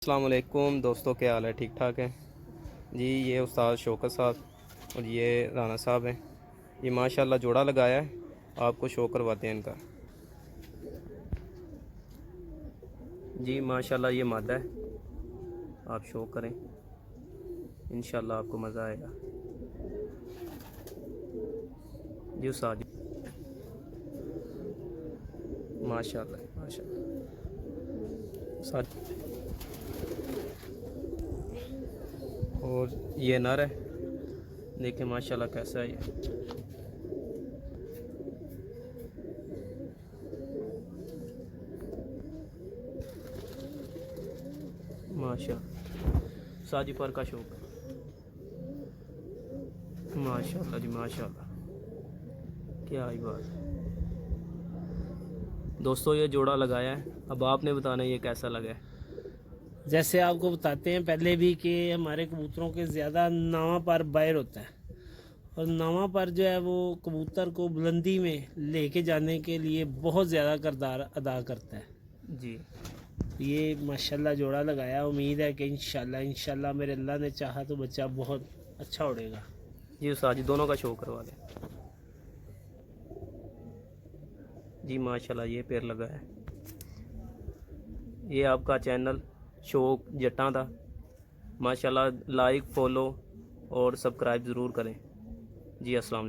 अस्सलाम वालेकुम दोस्तों, क्या हाल है? ठीक ठाक है जी। ये उस्ताद शौकत साहब और ये राना साहब हैं। ये माशाल्लाह जोड़ा लगाया है, आपको शो करवाते हैं इनका। जी माशाल्लाह ये मादा है, आप शो करें, इंशाल्लाह आपको मज़ा आएगा। जी उस्ताद जी, माशाल्लाह माशाल्लाह उस्ताद। और ये नर है, देखिए माशाल्लाह कैसा है ये। माशाल्लाह साजी पर का शौक, माशाल्लाह जी माशाल्लाह, क्या ही बात है। दोस्तों ये जोड़ा लगाया है, अब आपने बताना ये कैसा लगा है। जैसे आपको बताते हैं पहले भी कि हमारे कबूतरों के ज़्यादा नावा पर बाहर होता है, और नावा पर जो है वो कबूतर को बुलंदी में लेके जाने के लिए बहुत ज़्यादा किरदार अदा करता है। जी तो ये माशाल्लाह जोड़ा लगाया, उम्मीद है कि इंशाल्लाह मेरे अल्लाह ने चाहा तो बच्चा बहुत अच्छा उड़ेगा। जी उस्ताद जी, दोनों का शो करवा दें। जी माशाल्लाह ये पैर लगा है। ये आपका चैनल शौक जट्टा था, माशाल्लाह लाइक फॉलो और सब्सक्राइब ज़रूर करें। जी अस्सलाम वालेकुम।